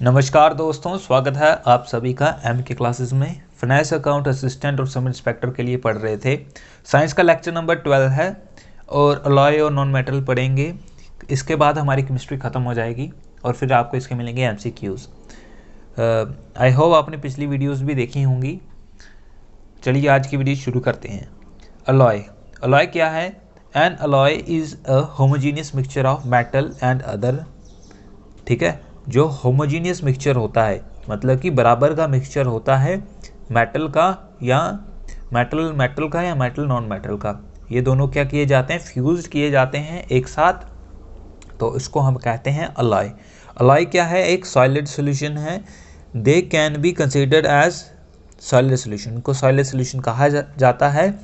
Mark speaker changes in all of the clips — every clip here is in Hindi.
Speaker 1: नमस्कार दोस्तों, स्वागत है आप सभी का एम के क्लासेस में। फाइनेंस अकाउंट असिस्टेंट और सब इंस्पेक्टर के लिए पढ़ रहे थे। साइंस का लेक्चर नंबर 12 है और अलॉय और नॉन मेटल पढ़ेंगे। इसके बाद हमारी केमिस्ट्री ख़त्म हो जाएगी और फिर आपको इसके मिलेंगे एमसीक्यूज़। आई होप आपने पिछली वीडियोस भी देखी होंगी। चलिए आज की वीडियो शुरू करते हैं। अलॉय अलॉय क्या है? N alloy is a homogeneous mixture of metal and other. ठीक है, जो होमोजीनियस मिक्सचर होता है मतलब कि बराबर का मिक्सचर होता है मेटल का या मेटल नॉन मेटल का, ये दोनों क्या किए जाते हैं, फ्यूज्ड किए जाते हैं एक साथ, तो इसको हम कहते हैं अलॉय। अलॉय क्या है? एक सॉलिड सॉल्यूशन है। They can be considered as solid solution, को सॉलिड सॉल्यूशन कहा जाता है।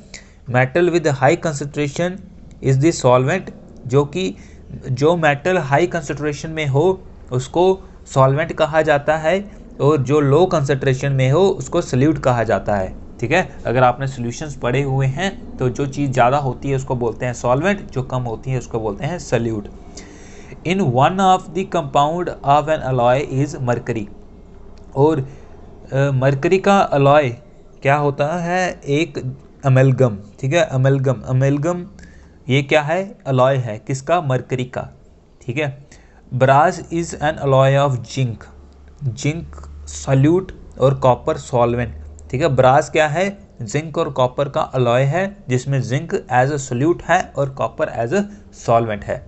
Speaker 1: Metal with high concentration is the solvent, जो मेटल हाई कंसंट्रेशन में हो उसको सॉल्वेंट कहा जाता है और जो लो कंसंट्रेशन में हो उसको सॉल्यूट कहा जाता है। ठीक है, अगर आपने सॉल्यूशंस पढ़े हुए हैं तो जो चीज़ ज़्यादा होती है उसको बोलते हैं सॉल्वेंट, जो कम होती है उसको बोलते हैं solute. In one of the compound of N alloy is mercury, और मरकरी का अलॉय क्या होता है? एक अमेलगम। ठीक है, अमेलगम ये क्या है? अलॉय है किसका? मरकरी का। ठीक है, brass is an alloy of zinc, zinc solute और कॉपर सॉल्वेंट। ठीक है, ब्रास क्या है? जिंक और कॉपर का अलॉय है जिसमें जिंक एज अ सॉल्यूट है और कॉपर एज अ सॉल्वेंट है।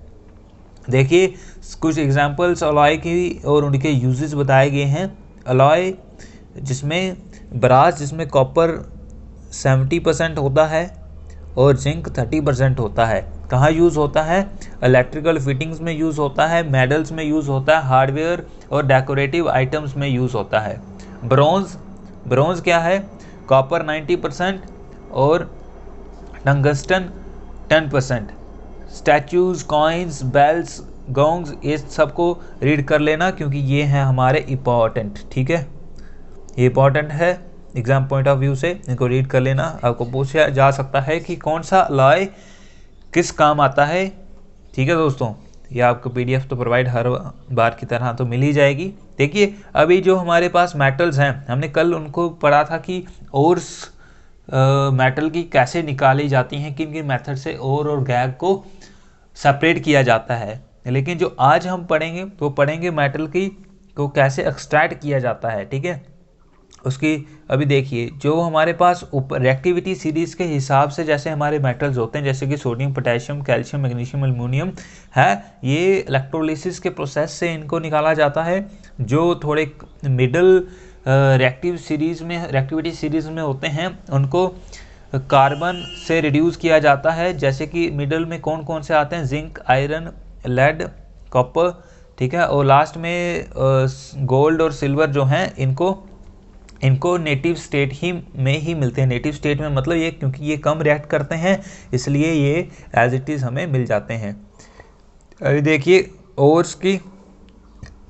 Speaker 1: देखिए कुछ एग्जांपल्स अलॉय की और उनके यूजेस बताए गए हैं। अलॉय जिसमें ब्रास, जिसमें कॉपर 70% होता है और जिंक 30% होता है। कहाँ यूज़ होता है? इलेक्ट्रिकल फिटिंग्स में यूज़ होता है, मेडल्स में यूज़ होता है, हार्डवेयर और डेकोरेटिव आइटम्स में यूज़ होता है। ब्रोंज क्या है? कॉपर 90% और टंगस्टन 10%। स्टैचूज, कॉइन्स, बेल्स, गोंग्स, ये सबको रीड कर लेना क्योंकि ये हैं हमारे इंपॉर्टेंट। ठीक है, ये इंपॉर्टेंट है एग्जाम पॉइंट ऑफ व्यू से, इनको रीड कर लेना। आपको पूछा जा सकता है कि कौन सा अलॉय किस काम आता है। ठीक है दोस्तों, ये आपको पीडीएफ तो प्रोवाइड हर बार की तरह तो मिल ही जाएगी। देखिए अभी जो हमारे पास मेटल्स हैं, हमने कल उनको पढ़ा था कि ओर्स मेटल की कैसे निकाली जाती हैं, किन किन मेथड से ओर और गैग को सेपरेट किया जाता है। लेकिन जो आज हम पढ़ेंगे वो पढ़ेंगे मेटल की को कैसे एक्सट्रैक्ट किया जाता है। ठीक है, उसकी अभी देखिए जो हमारे पास ऊपर रिएक्टिविटी सीरीज के हिसाब से जैसे हमारे मेटल्स होते हैं, जैसे कि sodium, potassium, calcium, magnesium, aluminium है, ये इलेक्ट्रोलिसिस के प्रोसेस से इनको निकाला जाता है। जो थोड़े मिडल रिएक्टिविटी सीरीज में होते हैं उनको कार्बन से रिड्यूस किया जाता है। जैसे कि मिडल में कौन कौन से आते हैं? Zinc, iron, lead, copper. ठीक है, और लास्ट में गोल्ड और सिल्वर जो हैं इनको नेटिव स्टेट में ही मिलते हैं। नेटिव स्टेट में मतलब ये क्योंकि ये कम रिएक्ट करते हैं इसलिए ये एज इट इज़ हमें मिल जाते हैं। अभी देखिए ओर्स की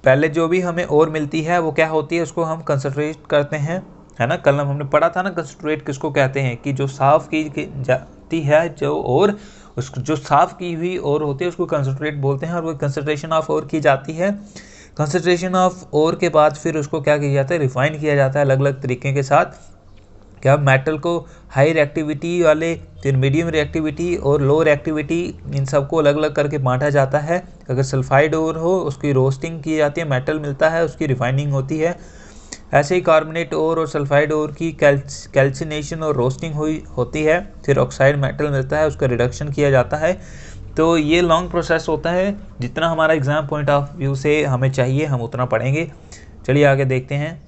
Speaker 1: पहले जो भी हमें ओर मिलती है वो क्या होती है? उसको हम कंसंट्रेट करते हैं, है ना। कल हमने पढ़ा था ना कंसंट्रेट किसको कहते हैं, कि जो साफ़ की जाती है जो और उसको जो साफ़ की हुई और होती है उसको कंसंट्रेट बोलते हैं, और वो कंसंट्रेशन ऑफ और की जाती है। कंसंट्रेशन ऑफ ओर के बाद फिर उसको क्या किया जाता है? रिफाइन किया जाता है अलग अलग तरीके के साथ। क्या मेटल को हाई रिएक्टिविटी वाले, फिर मीडियम रिएक्टिविटी और लो रिएक्टिविटी, इन सबको अलग अलग करके बांटा जाता है। अगर सल्फाइड ओर हो उसकी रोस्टिंग की जाती है, मेटल मिलता है उसकी रिफाइनिंग होती है। ऐसे ही कार्बोनेट ओर और सल्फाइड ओर की कैल्सिनेशन और रोस्टिंग होती है। फिर ऑक्साइड मेटल मिलता है, उसका रिडक्शन किया जाता है। तो ये लॉन्ग प्रोसेस होता है, जितना हमारा एग्जाम पॉइंट ऑफ व्यू से हमें चाहिए हम उतना पढ़ेंगे। चलिए आगे देखते हैं।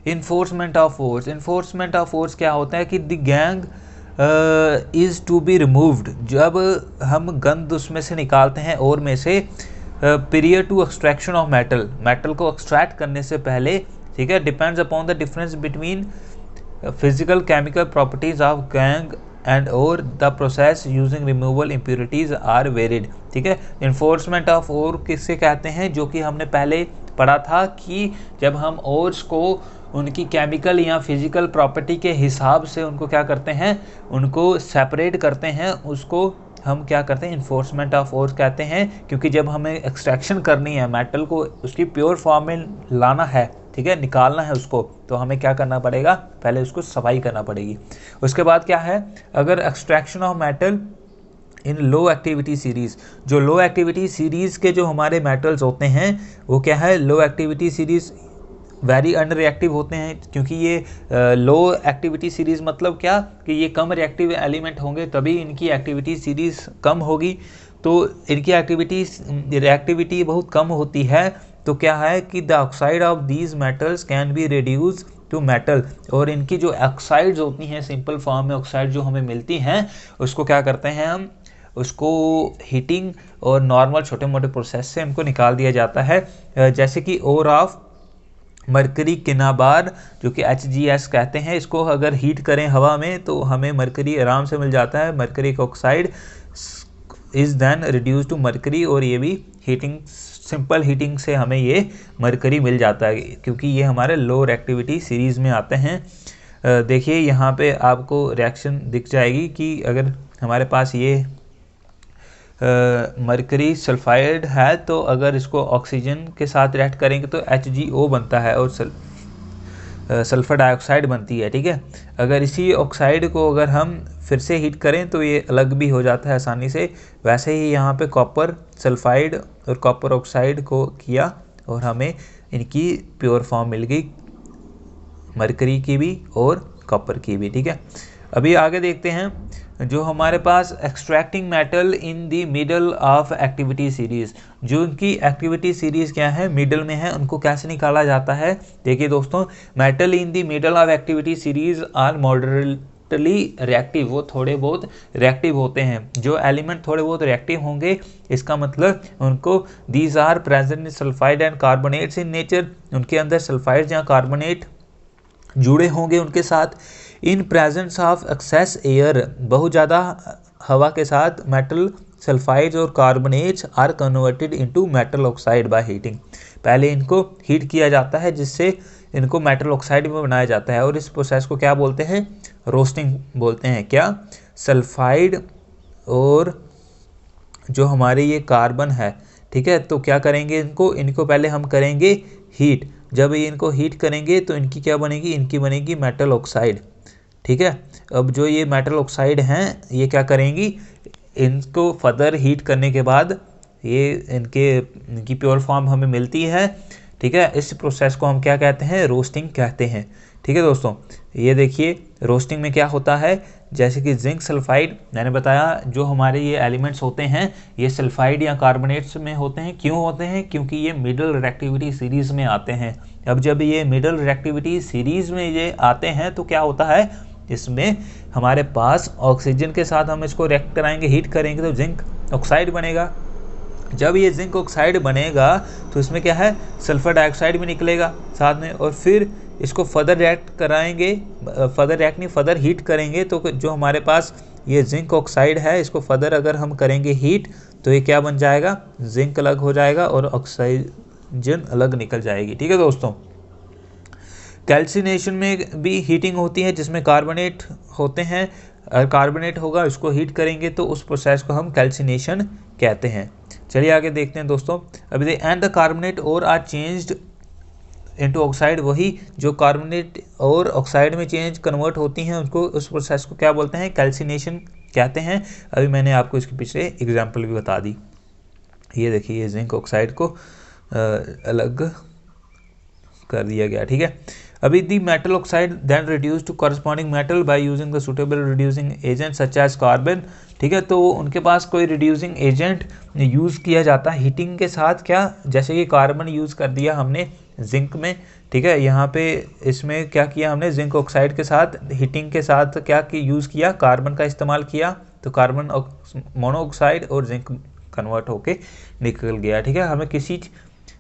Speaker 1: Enforcement of force. Enforcement of force क्या होता है कि the gang is to be removed, जब हम गंद उसमें से निकालते हैं और में से, period two extraction of metal को एक्सट्रैक्ट करने से पहले। ठीक है, depends upon the difference between physical chemical properties of gang and और the process using removal impurities are varied. ठीक है, इन्फोर्समेंट ऑफ और किससे कहते हैं? जो कि हमने पहले पढ़ा था कि जब हम ओर्स को उनकी केमिकल या फिजिकल प्रॉपर्टी के हिसाब से उनको क्या करते हैं? उनको सेपरेट करते हैं, उसको हम क्या करते हैं, इन्फोर्समेंट ऑफ फोर्स कहते हैं, क्योंकि जब हमें एक्सट्रैक्शन करनी है, मेटल को उसकी प्योर फॉर्म में लाना है, ठीक है, निकालना है उसको, तो हमें क्या करना पड़ेगा, पहले उसको सफाई करना पड़ेगी। उसके बाद क्या है, अगर extraction of metal in low activity series, जो लो एक्टिविटी सीरीज़ के जो हमारे मेटल्स होते हैं वो क्या है, लो एक्टिविटी सीरीज़ वेरी अनरिएक्टिव होते हैं, क्योंकि ये लो एक्टिविटी सीरीज़ मतलब क्या, कि ये कम रिएक्टिव एलिमेंट होंगे तभी इनकी एक्टिविटी सीरीज़ कम होगी, तो इनकी रिएक्टिविटी बहुत कम होती है, तो क्या है कि the oxide of these metals can be reduce to metal, और इनकी जो ऑक्साइड्स होती हैं सिंपल फॉर्म में ऑक्साइड जो हमें मिलती हैं, उसको क्या करते हैं हम, उसको हीटिंग और नॉर्मल छोटे मोटे प्रोसेस से हमको निकाल दिया जाता है। जैसे कि ओर ऑफ मरकरी किनाबार, जो कि HgS कहते हैं, इसको अगर हीट करें हवा में तो हमें मरकरी आराम से मिल जाता है, mercury oxide is then reduce to mercury, और ये भी हीटिंग, सिंपल हीटिंग से हमें ये मरकरी मिल जाता है, क्योंकि ये हमारे लो रिएक्टिविटी सीरीज़ में आते हैं। देखिए यहाँ पे आपको रिएक्शन दिख जाएगी कि अगर हमारे पास ये मरकरी सल्फाइड है, तो अगर इसको ऑक्सीजन के साथ रिएक्ट करेंगे तो HgO बनता है और सल्फर डाइऑक्साइड बनती है, ठीक है। अगर इसी ऑक्साइड को अगर हम फिर से हीट करें तो ये अलग भी हो जाता है आसानी से। वैसे ही यहाँ पे कॉपर सल्फाइड और कॉपर ऑक्साइड को किया और हमें इनकी प्योर फॉर्म मिल गई, मरकरी की भी और कॉपर की भी, ठीक है। अभी आगे देखते हैं, जो हमारे पास extracting metal in the middle of activity series, जो उनकी एक्टिविटी सीरीज़ क्या है, मिडल में है, उनको कैसे निकाला जाता है। देखिए दोस्तों, metal in the middle of activity series are moderately reactive, वो थोड़े बहुत रिएक्टिव होते हैं। जो एलिमेंट थोड़े बहुत रिएक्टिव होंगे, इसका मतलब उनको these are present in sulphide and carbonates in nature, उनके अंदर सल्फाइड या कार्बोनेट जुड़े होंगे उनके साथ। In presence of excess air, बहुत ज़्यादा हवा के साथ मेटल सल्फाइड्स और carbonates are converted into metal oxide by heating, पहले इनको हीट किया जाता है जिससे इनको मेटल ऑक्साइड में बनाया जाता है, और इस प्रोसेस को क्या बोलते हैं, रोस्टिंग बोलते हैं। क्या, सल्फाइड और जो हमारे ये कार्बन है, ठीक है, तो क्या करेंगे, इनको पहले हम करेंगे हीट। जब ये इनको हीट करेंगे तो इनकी क्या बनेगी, इनकी बनेगी मेटल ऑक्साइड, ठीक है। अब जो ये मेटल ऑक्साइड हैं, ये क्या करेंगी, इनको फर्दर हीट करने के बाद ये इनकी प्योर फॉर्म हमें मिलती है, ठीक है। इस प्रोसेस को हम क्या कहते हैं, रोस्टिंग कहते हैं, ठीक है दोस्तों। ये देखिए रोस्टिंग में क्या होता है, जैसे कि जिंक सल्फाइड, मैंने बताया जो हमारे ये एलिमेंट्स होते हैं ये सल्फाइड या कार्बोनेट्स में होते हैं। क्यों होते हैं, क्योंकि ये मिडल रिएक्टिविटी सीरीज़ में आते हैं। अब जब ये मिडल रिएक्टिविटी सीरीज़ में ये आते हैं तो क्या होता है, इसमें हमारे पास ऑक्सीजन के साथ हम इसको रिएक्ट कराएंगे, हीट करेंगे तो जिंक ऑक्साइड बनेगा। जब ये जिंक ऑक्साइड बनेगा तो इसमें क्या है, सल्फर डाइऑक्साइड भी निकलेगा साथ में, और फिर इसको फर्दर रिएक्ट कराएंगे, फर्दर हीट करेंगे तो जो हमारे पास ये जिंक ऑक्साइड है, इसको फर्दर अगर हम करेंगे हीट तो ये क्या बन जाएगा, जिंक अलग हो जाएगा और ऑक्सीजन अलग निकल जाएगी, ठीक है दोस्तों। कैल्सिनेशन में भी हीटिंग होती है जिसमें कार्बोनेट होते हैं, अगर कार्बोनेट होगा इसको हीट करेंगे तो उस प्रोसेस को हम कैल्सिनेशन कहते हैं। चलिए आगे देखते हैं दोस्तों। अभी एंड द कार्बोनेट और आर चेंज्ड इनटू ऑक्साइड, वही जो कार्बोनेट और ऑक्साइड में कन्वर्ट होती हैं उसको, उस प्रोसेस को क्या बोलते हैं, कैल्सिनेशन कहते हैं। अभी मैंने आपको इसके पीछे एग्जांपल भी बता दी। ये देखिए, ये जिंक ऑक्साइड को अलग कर दिया गया, ठीक है। अभी the metal oxide then reduce to corresponding metal by using the suitable reducing agent such as carbon, ठीक है। तो उनके पास कोई रिड्यूसिंग एजेंट यूज़ किया जाता है हीटिंग के साथ, क्या, जैसे कि कार्बन यूज़ कर दिया हमने जिंक में, ठीक है। यहाँ पे इसमें क्या किया हमने, जिंक ऑक्साइड के साथ हीटिंग के साथ क्या यूज़ किया, कार्बन का इस्तेमाल किया, तो कार्बन मोनोऑक्साइड और जिंक कन्वर्ट होके निकल गया, ठीक है। हमें किसी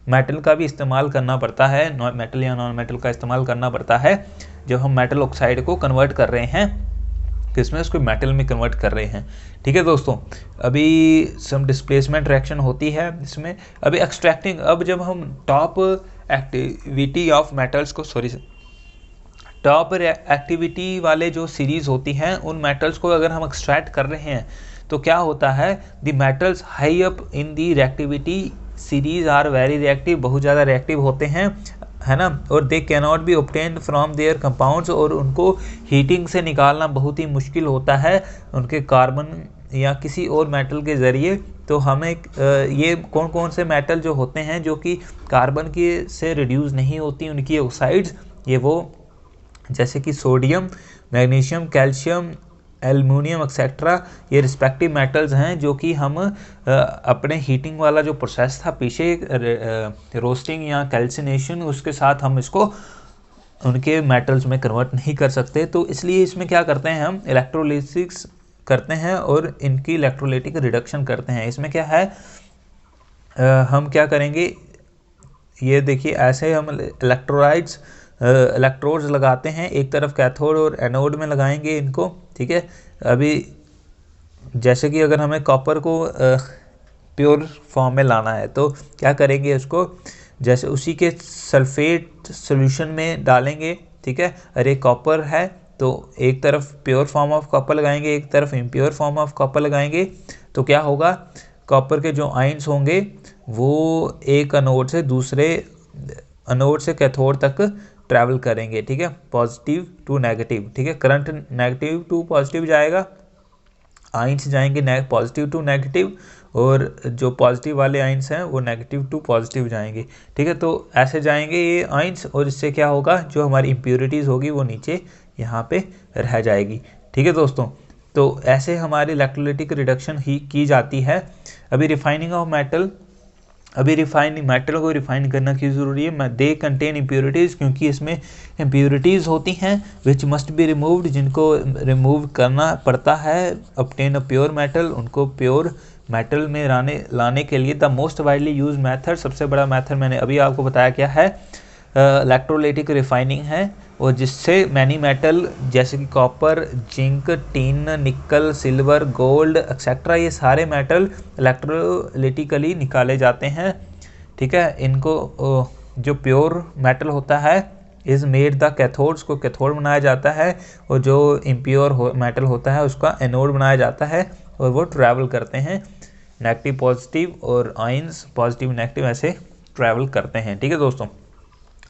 Speaker 1: मेटल का भी इस्तेमाल करना पड़ता है, मेटल या नॉन मेटल का इस्तेमाल करना पड़ता है जब हम मेटल ऑक्साइड को कन्वर्ट कर रहे हैं, किसमें, उसको मेटल में कन्वर्ट कर रहे हैं, ठीक है दोस्तों। अभी सम डिस्प्लेसमेंट रिएक्शन होती है इसमें। अभी एक्सट्रैक्टिंग, अब जब हम टॉप एक्टिविटी ऑफ मेटल्स को, टॉप एक्टिविटी वाले जो सीरीज़ होती हैं उन मेटल्स को अगर हम एक्सट्रैक्ट कर रहे हैं तो क्या होता है, the metals high up in the reactivity series are very reactive, बहुत ज़्यादा रिएक्टिव होते हैं, है ना, और they can not be obtained from their compounds, और उनको हीटिंग से निकालना बहुत ही मुश्किल होता है उनके कार्बन या किसी और मेटल के ज़रिए। तो हमें ये कौन कौन से मेटल जो होते हैं जो कि कार्बन के से रिड्यूस नहीं होती उनकी ऑक्साइड्स, ये वो जैसे कि sodium, magnesium, calcium, aluminium etcetera, ये रिस्पेक्टिव मेटल्स हैं जो कि हम अपने हीटिंग वाला जो प्रोसेस था पीछे रोस्टिंग या कैल्सिनेशन, उसके साथ हम इसको उनके मेटल्स में कन्वर्ट नहीं कर सकते। तो इसलिए इसमें क्या करते हैं, हम इलेक्ट्रोलिसिस करते हैं और इनकी इलेक्ट्रोलाइटिक रिडक्शन करते हैं। इसमें क्या है, हम क्या करेंगे, ये देखिए ऐसे हम इलेक्ट्रोड्स लगाते हैं, एक तरफ कैथोड और एनोड में लगाएंगे इनको, ठीक है। अभी जैसे कि अगर हमें कॉपर को प्योर फॉर्म में लाना है तो क्या करेंगे, उसको जैसे उसी के सल्फेट सॉल्यूशन में डालेंगे, ठीक है। अरे कॉपर है तो एक तरफ प्योर फॉर्म ऑफ कॉपर लगाएंगे, एक तरफ इम्प्योर फॉर्म ऑफ कॉपर लगाएंगे, तो क्या होगा, कॉपर के जो आयंस होंगे वो एक एनोड से दूसरे एनोड से कैथोड तक ट्रैवल करेंगे, ठीक है, पॉजिटिव टू नेगेटिव, ठीक है। करंट नेगेटिव टू पॉजिटिव जाएगा, आयंस जाएंगे पॉजिटिव टू नेगेटिव, और जो पॉजिटिव वाले आयंस हैं वो नेगेटिव टू पॉजिटिव जाएंगे, ठीक है। तो ऐसे जाएंगे ये आयंस, और इससे क्या होगा, जो हमारी इम्प्योरिटीज़ होगी वो नीचे यहाँ पे रह जाएगी, ठीक है दोस्तों। तो ऐसे हमारी इलेक्ट्रोलाइटिक रिडक्शन ही की जाती है। अभी रिफाइनिंग ऑफ मेटल, अभी मेटल को रिफाइन करना क्यों ज़रूरी है, दे कंटेन इम्प्योरिटीज़, क्योंकि इसमें इम्प्योरिटीज़ होती हैं विच मस्ट बी रिमूव्ड, जिनको रिमूव करना पड़ता है। ऑब्टेन अ प्योर मेटल, उनको प्योर मेटल में लाने के लिए the most widely use method, सबसे बड़ा मेथड मैंने अभी आपको बताया क्या है, इलेक्ट्रोलाइटिक रिफाइनिंग है, और जिससे मैनी मेटल जैसे कि कॉपर, जिंक, टिन, निकल, सिल्वर, गोल्ड एक्सेट्रा, ये सारे मेटल इलेक्ट्रोलाइटिकली निकाले जाते हैं, ठीक है। इनको जो प्योर मेटल होता है इज़ मेड द कैथोड्स, को कैथोड बनाया जाता है, और जो इम्प्योर मेटल होता है उसका एनोड बनाया जाता है, और वो ट्रैवल करते हैं नेगेटिव पॉजिटिव, और आयंस पॉजिटिव नेगेटिव ऐसे ट्रैवल करते हैं, ठीक है दोस्तों।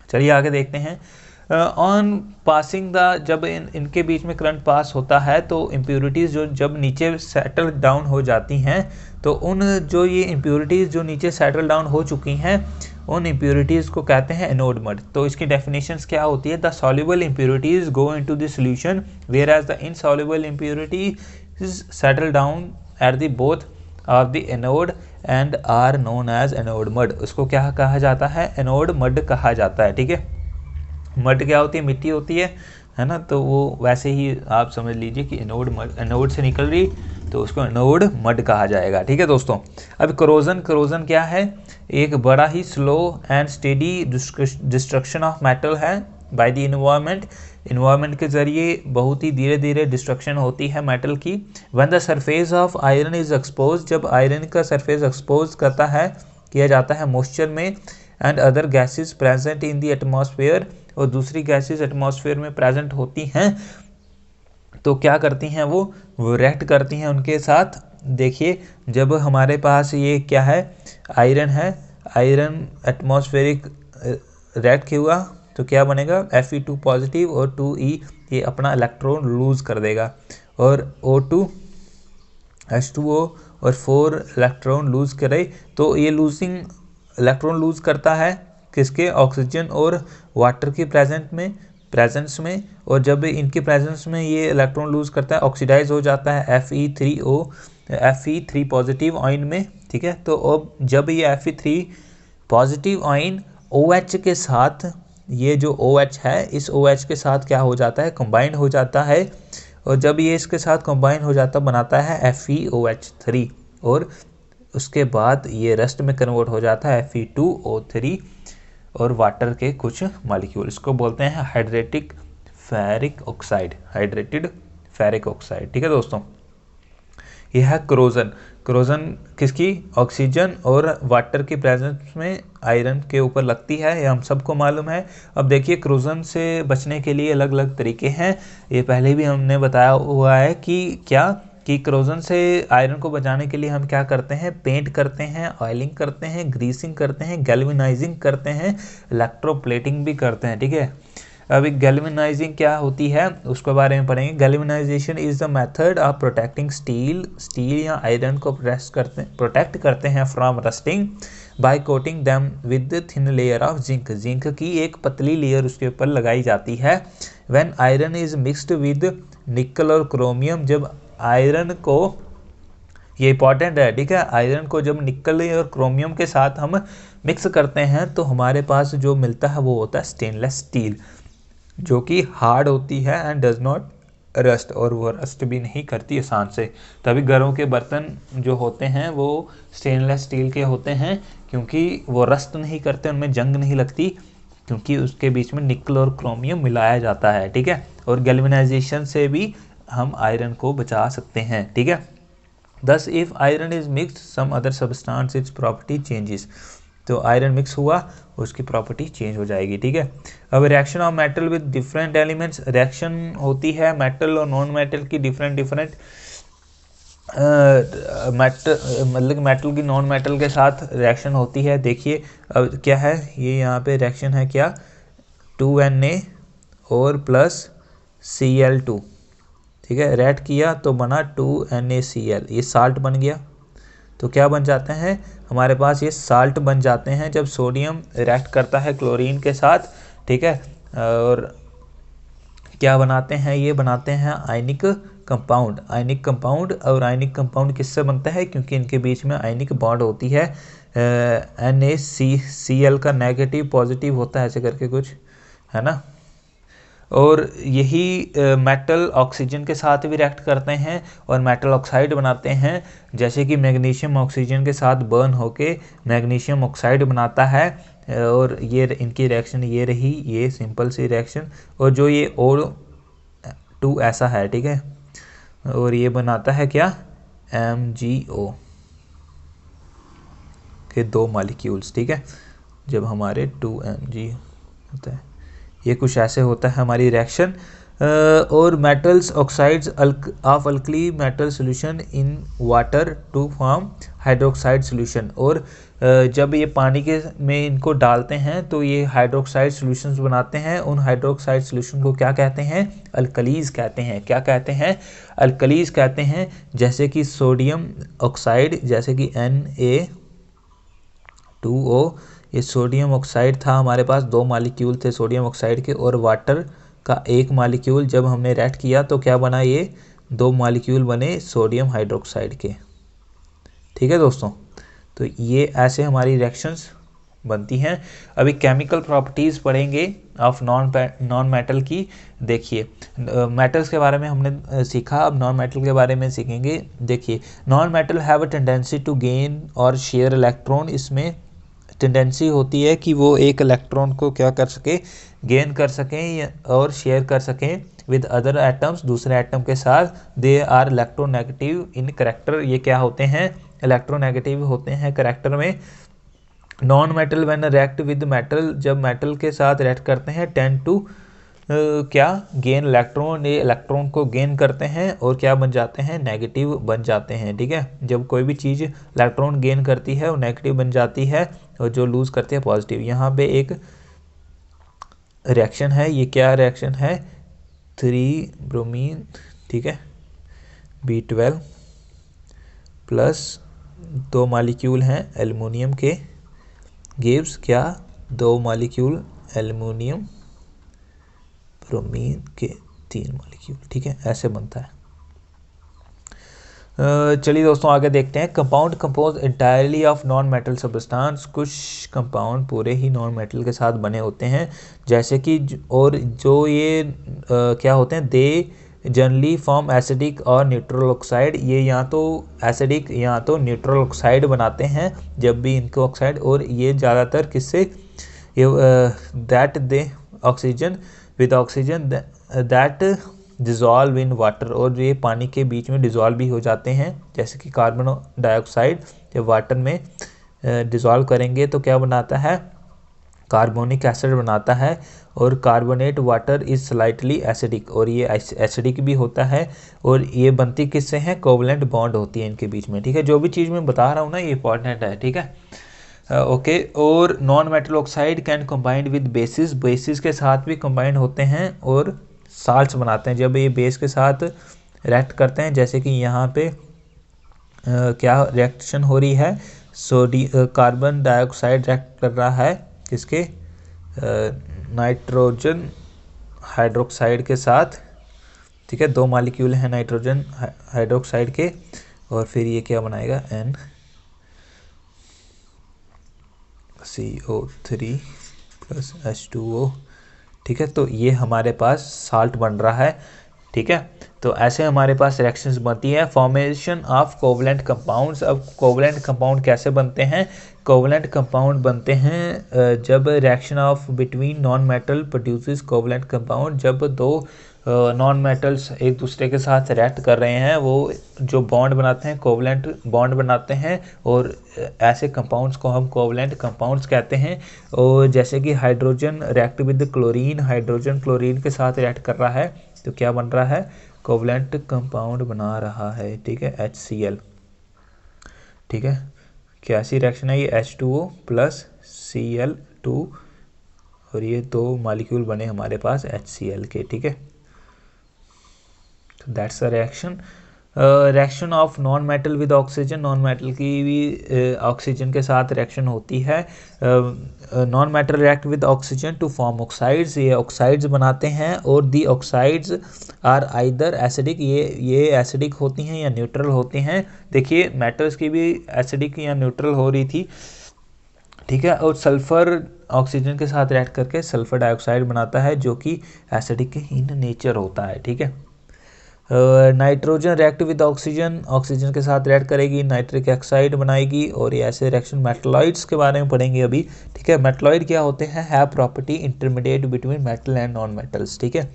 Speaker 1: चलिए आगे देखते हैं। ऑन पासिंग द, जब इनके बीच में करंट पास होता है तो इम्प्योरिटीज़ जो जब नीचे सेटल डाउन हो जाती हैं, तो उन जो ये इम्प्योरिटीज़ जो नीचे सेटल डाउन हो चुकी हैं उन इम्प्योरिटीज़ को कहते हैं एनोड मड। तो इसकी डेफिनेशंस क्या होती है, the soluble impurities go into the solution whereas the insoluble impurities settle down at the both of the anode and are known as anode mud. उसको क्या कहा जाता है, एनोड मड कहा जाता है, ठीक है। मड क्या होती है, मिट्टी होती है ना, तो वो वैसे ही आप समझ लीजिए कि एनोड से निकल रही तो उसको एनोड मड कहा जाएगा, ठीक है दोस्तों। अब करोजन क्या है, एक बड़ा ही slow and steady destruction of metal है बाय द इन्वायरमेंट के ज़रिए बहुत ही धीरे धीरे डिस्ट्रक्शन होती है मेटल की। When the surface of iron is expose, जब आयरन का सरफेस एक्सपोज किया जाता है मॉइस्चर में, and other gases present in the atmosphere, और दूसरी गैसेस एटमॉस्फेयर में प्रेजेंट होती हैं, तो क्या करती हैं, वो रिएक्ट करती हैं उनके साथ। देखिए जब हमारे पास ये क्या है, आयरन है, आयरन एटमॉस्फेरिक रिएक्ट हुआ तो क्या बनेगा, Fe2 पॉजिटिव और 2E ये अपना इलेक्ट्रॉन लूज़ कर देगा, और O2 H2O और 4 इलेक्ट्रॉन लूज़ करे, तो ये इलेक्ट्रॉन लूज़ करता है किसके, ऑक्सीजन और वाटर की प्रेजेंस में, और जब इनकी प्रेजेंस में ये इलेक्ट्रॉन लूज़ करता है ऑक्सीडाइज हो जाता है Fe3 पॉजिटिव आयन में, ठीक है। तो अब जब ये Fe3 पॉजिटिव आयन OH के साथ, ये जो OH है इस OH के साथ क्या हो जाता है, कंबाइंड हो जाता है, और जब ये इसके साथ कंबाइन हो जाता बनाता है FeOH3, और उसके बाद ये रस्ट में कन्वर्ट हो जाता है Fe2O3 और वाटर के कुछ मॉलिक्यूल, इसको बोलते हैं हाइड्रेटेड फेरिक ऑक्साइड, ठीक है दोस्तों। यह है क्रोजन किसकी, ऑक्सीजन और वाटर की प्रेजेंस में आयरन के ऊपर लगती है, ये हम सबको मालूम है। अब देखिए क्रोजन से बचने के लिए अलग अलग तरीके हैं, ये पहले भी हमने बताया हुआ है कि क्या कि करोजन से आयरन को बचाने के लिए हम क्या करते हैं, पेंट करते हैं, ऑयलिंग करते हैं, ग्रीसिंग करते हैं, गैल्वेनाइजिंग करते हैं, इलेक्ट्रोप्लेटिंग भी करते हैं। ठीक है, अभी गैल्वेनाइजिंग क्या होती है उसके बारे में पढ़ेंगे। Galvanization is the method of protecting steel या आयरन को प्रोटेक्ट करते हैं from rusting by coating them with thin layer of zinc की एक पतली लेयर उसके ऊपर लगाई जाती है। When iron is mixed with nickel और क्रोमियम, जब आयरन को, ये इंपॉर्टेंट है, ठीक है, आयरन को जब निकल और क्रोमियम के साथ हम मिक्स करते हैं तो हमारे पास जो मिलता है वो होता है स्टेनलेस स्टील, जो कि हार्ड होती है एंड डज नॉट रस्ट, और वो रस्ट भी नहीं करती आसान से। तभी घरों के बर्तन जो होते हैं वो स्टेनलेस स्टील के होते हैं, क्योंकि वो रस्ट नहीं करते, उनमें जंग नहीं लगती, क्योंकि उसके बीच में निकल और क्रोमियम मिलाया जाता है। ठीक है, और गैल्वेनाइजेशन से भी हम आयरन को बचा सकते हैं। ठीक है, thus if iron is mixed some other substance its property changes, तो आयरन मिक्स हुआ उसकी प्रॉपर्टी चेंज हो जाएगी। ठीक है, अब reaction of metal with different elements, reaction होती है मेटल और नॉन मेटल की डिफरेंट मतलब मेटल की नॉन मेटल के साथ रिएक्शन होती है। देखिए अब क्या है, ये यहाँ पे रिएक्शन है क्या, 2Na और प्लस Cl2, ठीक है, रेड किया तो बना 2NaCl, ये साल्ट बन गया। तो क्या बन जाते हैं हमारे पास, ये साल्ट बन जाते हैं जब सोडियम रिएक्ट करता है क्लोरीन के साथ। ठीक है, और क्या बनाते हैं, ये बनाते हैं आयनिक कंपाउंड। आयनिक कंपाउंड, और आयनिक कंपाउंड किससे बनता है, क्योंकि इनके बीच में आयनिक बॉन्ड होती है। NaCl का नेगेटिव पॉजिटिव होता है, ऐसे करके कुछ है ना। और यही मेटल ऑक्सीजन के साथ भी रिएक्ट करते हैं और मेटल ऑक्साइड बनाते हैं, जैसे कि मैग्नीशियम ऑक्सीजन के साथ बर्न होके मैग्नीशियम ऑक्साइड बनाता है। और ये इनकी रिएक्शन ये रही, ये सिंपल सी रिएक्शन। और जो ये O2 ऐसा है, ठीक है, और ये बनाता है क्या, MgO के 2 मॉलिक्यूल्स। ठीक है, जब हमारे 2Mg होता है, ये कुछ ऐसे होता है हमारी रिएक्शन। और metals oxides of alkali metal solution in water to form hydroxide solution, और जब ये पानी के में इनको डालते हैं तो ये हाइड्रोक्साइड सॉल्यूशंस बनाते हैं। उन हाइड्रोक्साइड सॉल्यूशन को क्या कहते हैं, अल्कलीज कहते हैं। क्या कहते हैं, अल्कलीज कहते हैं। जैसे कि सोडियम ऑक्साइड, जैसे कि Na2O, ये सोडियम ऑक्साइड था, हमारे पास 2 मॉलिक्यूल थे सोडियम ऑक्साइड के, और वाटर का 1 मॉलिक्यूल। जब हमने रिएक्ट किया तो क्या बना, ये 2 मॉलिक्यूल बने सोडियम हाइड्रोक्साइड के। ठीक है दोस्तों, तो ये ऐसे हमारी रिएक्शंस बनती हैं। अभी केमिकल प्रॉपर्टीज़ पढ़ेंगे ऑफ नॉन मेटल की। देखिए मेटल्स के बारे में हमने सीखा, अब नॉन मेटल के बारे में सीखेंगे। देखिए non metal have a tendency to gain और शेयर इलेक्ट्रॉन, इसमें टेंडेंसी होती है कि वो एक इलेक्ट्रॉन को क्या कर सके, गेन कर सकें और शेयर कर सकें विद अदर एटम्स, दूसरे एटम के साथ। They are electronegative in character, ये क्या होते हैं, इलेक्ट्रोनेगेटिव होते हैं करेक्टर में। Non metal when react with metal, जब मेटल के साथ रिएक्ट करते हैं, टेंड टू क्या गेन इलेक्ट्रॉन, ये इलेक्ट्रॉन को गेन करते हैं और क्या बन जाते हैं, नेगेटिव बन जाते हैं। ठीक है, जब कोई भी चीज़ इलेक्ट्रॉन गेन करती है वो नेगेटिव बन जाती है, और जो लूज़ करती है पॉजिटिव। यहाँ पे एक रिएक्शन है, ये क्या रिएक्शन है, 3 ब्रोमीन, ठीक है, B12 प्लस 2 मॉलिक्यूल हैं एल्युमिनियम के, गिव्स क्या, 2 मॉलिक्यूल एल्युमिनियम ब्रोमीन के 3 मॉलिक्यूल। ठीक है, ऐसे बनता है। चलिए दोस्तों आगे देखते हैं। Compound compose entirely of non metal substance, कुछ कंपाउंड पूरे ही नॉन मेटल के साथ बने होते हैं, जैसे कि और जो ये क्या होते हैं, दे जनरली फॉर्म एसिडिक और न्यूट्रल ऑक्साइड, ये या तो एसिडिक या तो न्यूट्रल ऑक्साइड बनाते हैं जब भी इनको ऑक्साइड, और ये ज़्यादातर किससे, that they oxygen with oxygen that dissolve in water, और ये पानी के बीच में डिज़ोल्व भी हो जाते हैं, जैसे कि कार्बन डाइऑक्साइड जब वाटर में डिज़ोल्व करेंगे तो क्या बनाता है, कार्बोनिक एसिड बनाता है, और carbonate water is slightly acidic, और ये एसिडिक भी होता है, और ये बनती किससे है, कोवलेंट बॉन्ड होती है इनके बीच में, ठीक है। जो भी चीज़ मैं बता रहा हूँ ना ये इंपॉर्टेंट है, ठीक है। ओके, और non metal oxide can combined with basis, basis के साथ भी कंबाइंड होते हैं और साल्ट्स बनाते हैं। जब ये बेस के साथ रिएक्ट करते हैं, जैसे कि यहाँ पे क्या रिएक्शन हो रही है, कार्बन डाइऑक्साइड रिएक्ट कर रहा है किसके, नाइट्रोजन हाइड्रोक्साइड के साथ, ठीक है। 2 मॉलिक्यूल हैं नाइट्रोजन हाइड्रोक्साइड के, और फिर ये क्या बनाएगा, NCO3 प्लस H2O, ठीक है। तो ये हमारे पास साल्ट बन रहा है, ठीक है। तो ऐसे हमारे पास रिएक्शंस बनती है। फॉर्मेशन ऑफ कोवलेंट कंपाउंड्स, अब कोवलेंट कंपाउंड कैसे बनते हैं, कोवलेंट कंपाउंड बनते हैं जब reaction of between non metal produces covalent compound, जब 2 नॉन मेटल्स एक दूसरे के साथ रिएक्ट कर रहे हैं, वो जो बॉन्ड बनाते हैं कोवलेंट बॉन्ड बनाते हैं, और ऐसे कंपाउंड्स को हम कोवलेंट कंपाउंड्स कहते हैं। और जैसे कि hydrogen react with chlorine, hydrogen chlorine के साथ रिएक्ट कर रहा है, तो क्या बन रहा है, कोवलेंट कंपाउंड बना रहा है, ठीक है, HCl, ठीक है। कैसी रिएक्शन है ये, H2O प्लस Cl2, और ये 2 मॉलिक्यूल बने हमारे पास HCl के, ठीक है। That's a reaction. Reaction of non metal with oxygen, non metal की भी ऑक्सीजन के साथ रिएक्शन होती है। Non metal react with oxygen to form oxides, ये ऑक्साइड्स बनाते हैं, और the oxides are either acidic, ये एसिडिक होती हैं या न्यूट्रल होती हैं। देखिए मेटल्स की भी एसिडिक या न्यूट्रल हो रही थी, ठीक है। और सल्फर ऑक्सीजन के साथ रिएक्ट करके सल्फर डाइऑक्साइड बनाता है, जो कि एसिडिक इन नेचर होता है, ठीक है। Nitrogen react with oxygen, oxygen के साथ रिएक्ट करेगी, नाइट्रिक ऑक्साइड बनाएगी, और ये ऐसे रिएक्शन मेटलॉइड्स के बारे में पढ़ेंगे अभी, ठीक है। मेटलॉइड क्या होते हैं, have property intermediate between metal and non metals, ठीक है।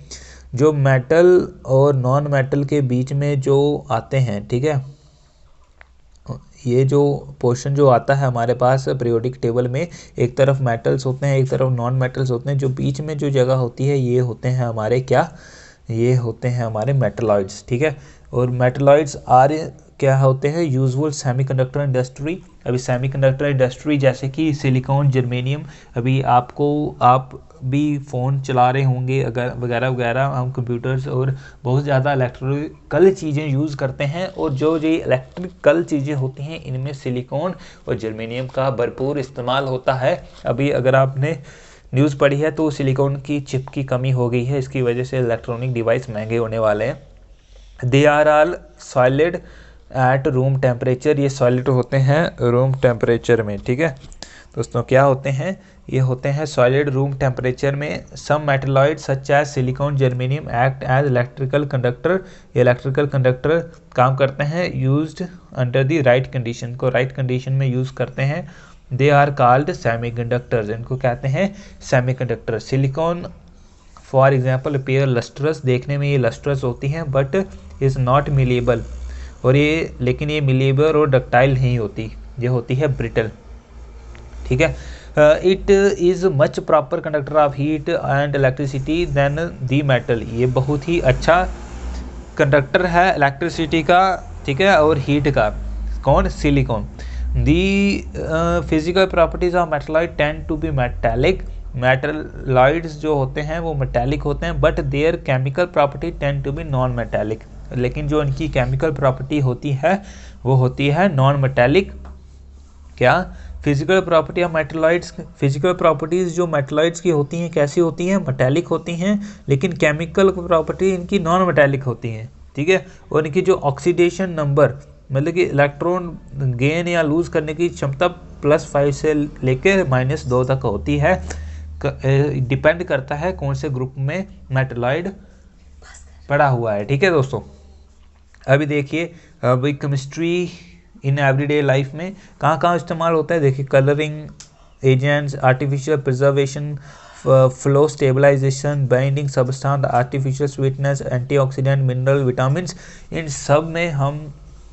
Speaker 1: जो मेटल और नॉन मेटल के बीच में जो आते हैं, ठीक है, ये जो पोर्शन जो आता है हमारे पास पीरियोडिक टेबल में, एक तरफ मेटल्स होते हैं, एक तरफ नॉन मेटल्स होते हैं, जो बीच में जो जगह होती है ये होते हैं हमारे क्या, ये होते हैं हमारे मेटलॉइड्स, ठीक है। और मेटलॉइड्स आर क्या होते हैं, यूजुअल सेमीकंडक्टर इंडस्ट्री। अभी सेमीकंडक्टर इंडस्ट्री जैसे कि सिलिकॉन, जर्मेनियम, अभी आप भी फ़ोन चला रहे होंगे अगर वगैरह वगैरह, हम कंप्यूटर्स और बहुत ज़्यादा इलेक्ट्रिकल चीज़ें यूज़ करते हैं, और जो ये इलेक्ट्रिकल चीज़ें होती हैं इनमें सिलिकॉन और जर्मेनियम का भरपूर इस्तेमाल होता है। अभी अगर आपने न्यूज़ पढ़ी है तो सिलिकॉन की चिप की कमी हो गई है, इसकी वजह से इलेक्ट्रॉनिक डिवाइस महंगे होने वाले हैं। They are all solid at room temperature, ये सॉलिड होते हैं रूम टेम्परेचर में, ठीक है दोस्तों। क्या होते हैं, ये होते हैं सॉलिड रूम टेम्परेचर में। Some metalloid such as silicon, germanium act as electrical conductor, ये इलेक्ट्रिकल कंडक्टर काम करते हैं, used under the right condition, को राइट कंडीशन में यूज़ करते हैं। दे आर कॉल्ड सेमीकंडक्टर्स, इनको कहते हैं semiconductor. Silicon for example appear lustrous, देखने में ये लस्ट्रस होती हैं, बट इज़ नॉट मिलेबल, और ये लेकिन ये मिलेबल और डक्टाइल नहीं होती, ये होती है ब्रिटल, ठीक है। It is much proper conductor of heat and electricity than the metal, ये बहुत ही अच्छा कंडक्टर है इलेक्ट्रिसिटी का, ठीक है, और हीट का। कौन, silicon. The physical properties of metalloid tend to be metallic, metalloids जो होते हैं वो मेटेलिक होते हैं, but their chemical property tend to be non metallic, लेकिन जो इनकी केमिकल प्रॉपर्टी होती है वो होती है नॉन मेटेलिक। क्या, physical property of metalloids, physical properties जो मेटलॉइड्स की होती हैं कैसी होती हैं, मेटेलिक होती हैं, लेकिन केमिकल प्रॉपर्टी इनकी नॉन मेटेलिक होती हैं, ठीक है। और इनकी जो ऑक्सीडेशन नंबर, मतलब कि इलेक्ट्रॉन गेन या लूज़ करने की क्षमता +5 से लेकर -2 तक होती है, डिपेंड करता है कौन से ग्रुप में मेटलॉइड पड़ा हुआ है, ठीक है दोस्तों। अभी देखिए, अभी केमिस्ट्री इन एवरीडे लाइफ में कहाँ कहाँ इस्तेमाल होता है, देखिए colouring agents, artificial preservation, flow stabilisation, binding substance, artificial sweetness, antioxidant, mineral, vitamin, इन सब में हम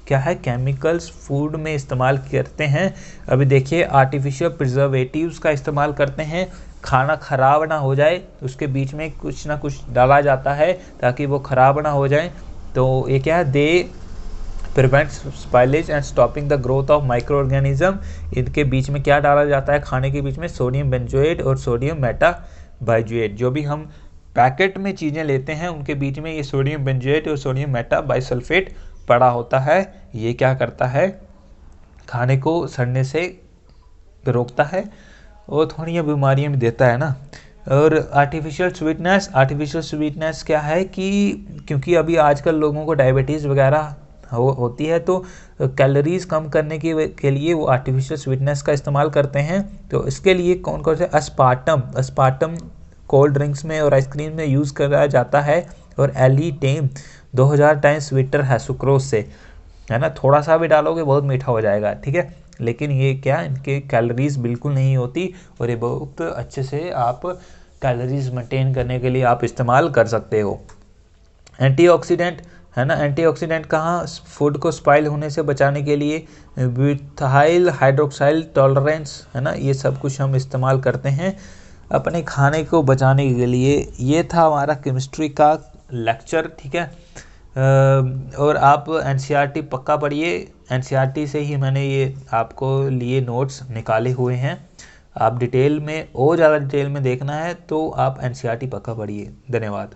Speaker 1: क्या है केमिकल्स फूड में इस्तेमाल करते हैं। अभी देखिए आर्टिफिशियल प्रिजर्वेटिव्स का इस्तेमाल करते हैं, खाना ख़राब ना हो जाए, उसके बीच में कुछ ना कुछ डाला जाता है ताकि वो ख़राब ना हो जाए। तो ये क्या है, they prevent spoilage and stopping the growth of micro organism. इनके बीच में क्या डाला जाता है खाने के बीच में, सोडियम बेंजोएट और सोडियम मेटाबाइजुएट। जो भी हम पैकेट में चीज़ें लेते हैं उनके बीच में ये सोडियम बेंजोएट और सोडियम मेटाबाइसल्फेट पड़ा होता है। ये क्या करता है, खाने को सड़ने से रोकता है और थोड़ी बीमारियाँ भी देता है ना। और आर्टिफिशियल स्वीटनेस क्या है कि क्योंकि अभी आजकल लोगों को डायबिटीज़ वगैरह होती है, तो कैलोरीज कम करने के लिए वो आर्टिफिशियल स्वीटनेस का इस्तेमाल करते हैं। तो इसके लिए कौन कौन से, अस्पार्टम कोल्ड ड्रिंक्स में और आइसक्रीम में यूज़ करा जाता है। और एलिटेम 2000 टाइम्स स्वीटर है सुक्रोज से, है ना। थोड़ा सा भी डालोगे बहुत मीठा हो जाएगा, ठीक है। लेकिन ये क्या, इनके कैलोरीज बिल्कुल नहीं होती और ये बहुत अच्छे से आप कैलोरीज मेंटेन करने के लिए आप इस्तेमाल कर सकते हो। एंटीऑक्सीडेंट है ना, एंटीऑक्सीडेंट कहाँ, फूड को स्पाइल होने से बचाने के लिए ब्यूटाइल हाइड्रोक्साइल टॉलरेंस, है ना, ये सब कुछ हम इस्तेमाल करते हैं अपने खाने को बचाने के लिए। ये था हमारा केमिस्ट्री का लेक्चर, ठीक है। और आप एनसीईआरटी पक्का पढ़िए, एनसीईआरटी से ही मैंने ये आपको लिए नोट्स निकाले हुए हैं। आप डिटेल में और ज़्यादा डिटेल में देखना है तो आप एनसीईआरटी पक्का पढ़िए। धन्यवाद।